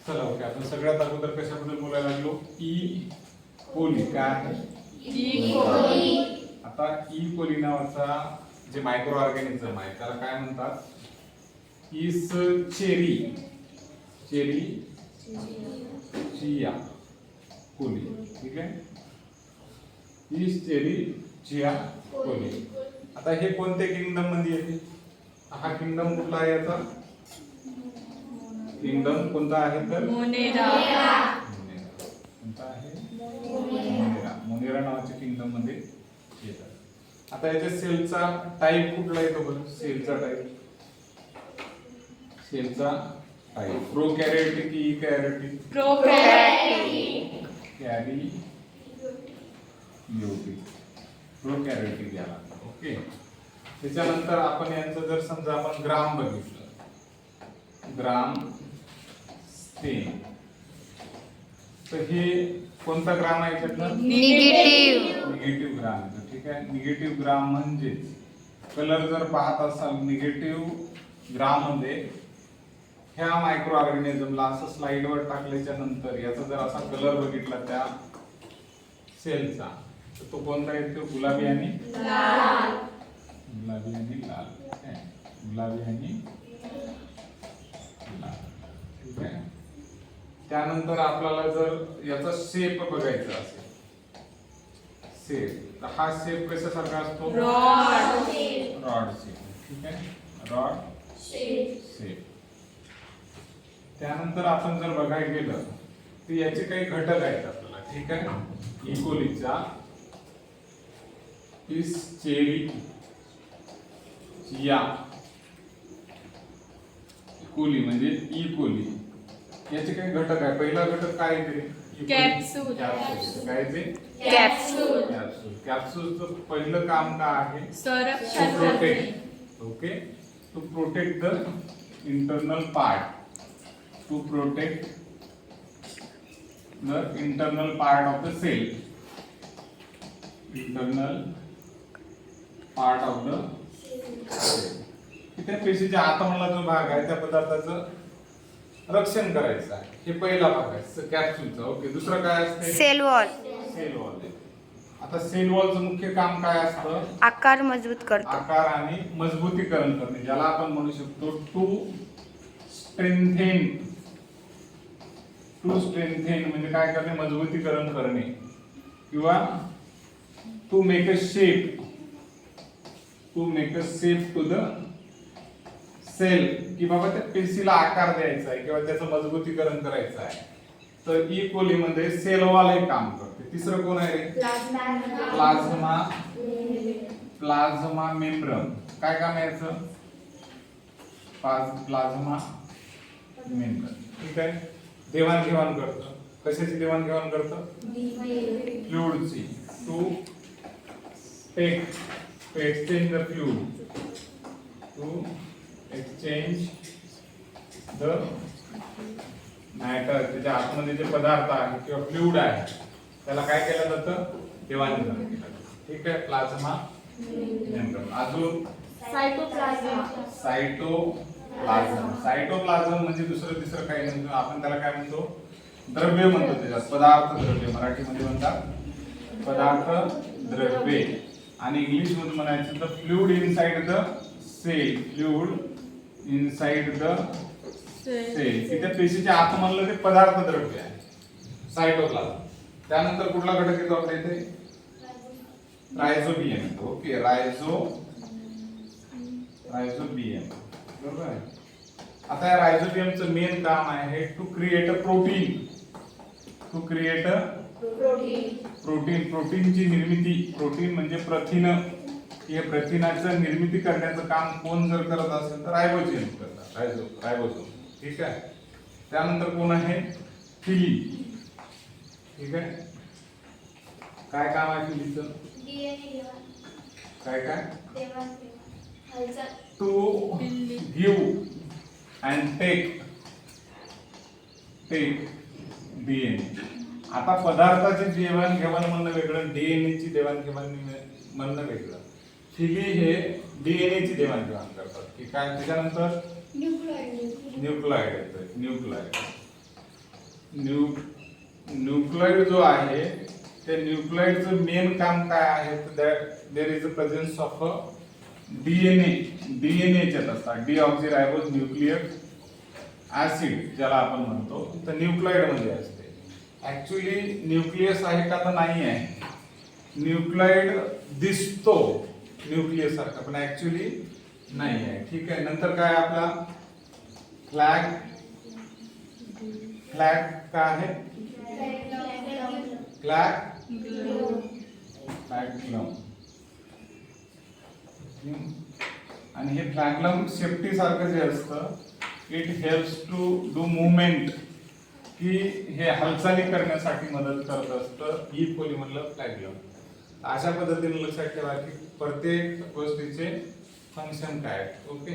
चला ओके, आपण सगळ्यात अगोदर कशाबद्दल बोलायला लागलो? ई कोली. काय आहे? ई कोली. आता ई कोली नावाचा जे मायक्रो ऑर्गॅनिझम आहे त्याला काय म्हणतात? इस चेरी चिया कोली. ठीक आहे, इस चेरी चिया कोली. आता हे कोणत्या किंगडम मध्ये येते? हा किंगडम कुठला आहे? याचा किंगडम कोणता आहे? तर मोनेरा. कोणता आहे? मोनेरा नावाच्या किंगडम मध्ये येतात. आता याच्या सेलचा टाइप कुठला येतो बरं? सेलचा टाइप प्रोकॅरियोटिक की इकॅरियोटिक? प्रोकॅरियोटिक. प्रोकॅरियोटिक याला. ओके, त्याच्यानंतर आपण यांचं जर समजा आपण ग्राम बघितलं, ग्राम स्टेन, तर हे कोणता ग्राम आहे याच्यातलं? निगेटिव्ह ग्राम आहे. ठीक आहे, निगेटिव्ह ग्राम म्हणजेच कलर जर पाहत असाल निगेटिव्ह ग्राम मध्ये ह्या मायक्रो ऑर्गॅनिझमला असं स्लाइडवर टाकल्याच्या नंतर याचा जर असा कलर बघितला त्या सेलचा, तर तो कोणता येतो? गुलाबी आणि लाल. गुलाबी आणि लाल. गुलाबी आणि लाल. ठीक आहे, त्यानंतर आपल्याला जर याचा शेप बघायचा असेल, शेप, तर हा शेप कशासारखा असतो? Rod shape. ठीक आहे, रॉड शेप. त्यानंतर आपण जर बघायला गेलं तर याचे काही घटक आहेत आपल्याला. ठीक आहे, इकोलीचा इस चेरी चिया कोली म्हणजे ई कोली, याचे काही घटक आहे. पहिला घटक काय आहे ते? कॅप्सूल. काय ते? कॅप्सूलचं पहिलं काम काय आहे? संरक्षण protect. Okay, to protect the internal part. To protect the internal part of the cell. Internal part of the cell. त्या पेशीच्या आतमधला जो भाग आहे त्या पदार्थाचं रक्षण करायचं आहे. हे पहिला भाग आहे कॅप्सूलचा. ओके, दुसरं काय असते? Cell wall. आता सेल वॉलचं मुख्य काम काय असतं? आकार मजबूत करतो. आकार आणि मजबूतीकरण करणे, ज्याला आपण म्हणू शकतो टू स्ट्रेंथेन. म्हणजे काय करणे? मजबूतीकरण करणे, किंवा to make a shape. To make a shape to the cell, की बाबा त्या पेशीला आकार द्यायचा आहे किंवा त्याचं मजबूतीकरण करायचं आहे. तर ई कोली मध्ये सेल वॉल हे काम करते. तिसरं कोण आहे रे? Plasma membrane. काय काम आहे याचं? Plasma membrane. ठीक आहे, देवाणघेवाण करतं. कशाची देवाणघेवाण करतं? फ्लुइडची. To exchange the fluid. To exchange the matter. त्याच्या आतमध्ये जे पदार्थ आहे किंवा फ्लुइड आहे त्याला काय केलं जातं? देवाणघेवाण केलं जातं. ठीक आहे, प्लाझ्मा मेम्ब्रेन. अजून सायटोप्लाझम म्हणजे दुसरं तिसरं काही नाही, आपण त्याला काय म्हणतो? द्रव्य म्हणतो. त्याच्यात पदार्थ द्रव्य, मराठीमध्ये म्हणतात पदार्थ द्रव्य, आणि इंग्लिश मध्ये म्हणायचं तर fluid inside the cell. Fluid inside the cell, की त्या पेशीच्या आतमधलं ते पदार्थ द्रव्य आहे, सायटोप्लाझम. त्यानंतर कुठला घटक येतो आपल्या इथे? रायझोबियम. Okay, rhizobium. बरोबर आहे. आता या रायझोबियमचं मेन काम आहे to create a protein. To create a प्रोटीनची निर्मिती. प्रोटीन म्हणजे प्रथिन. हे प्रथिनाचं निर्मिती करण्याचं काम कोण जर करत असेल तर रायबोझोम करतात. रायबोझोम. ठीक आहे, त्यानंतर कोण आहे? फिली. ठीक आहे, काय काम आहे फिलीचं? काय to give and take DNA. आता पदार्थाची देवाणघेवाण म्हणणं वेगळं, डीएनए ची देवाणघेवाण म्हणणं वेगळं. फिली हे डीएनए ची देवाणघेवाण करतात. ठीक आहे, त्याच्यानंतर न्यूक्लिऑइड. न्यूक्लियोइड जो आहे त्या न्यूक्लियोइडचं मेन काम काय आहे तर there is a presence of a डीएनएच्यात असतात डीऑक्सिरायबोज न्यूक्लिक ऍसिड ज्याला आपण म्हणतो तर न्यूक्लियोइड मध्ये असते. ऍक्च्युली न्यूक्लियस आहे का तर नाही आहे. न्यूक्लियोइड दिसतो न्यूक्लियस सारखा पण ऍक्च्युली नाही आहे. ठीक आहे. नंतर काय आपला फ्लॅग काय आहे फ्लॅगलम आणि हे फ्लॅगलम सेफ्टी सारखं जे असतं it helps to do movement की हे हालचाली करण्यासाठी मदत करत असतं. ई खोली मधलं फ्लॅगलम. अशा पद्धतीने लक्षात ठेवा की प्रत्येक गोष्टीचे फंक्शन काय. ओके.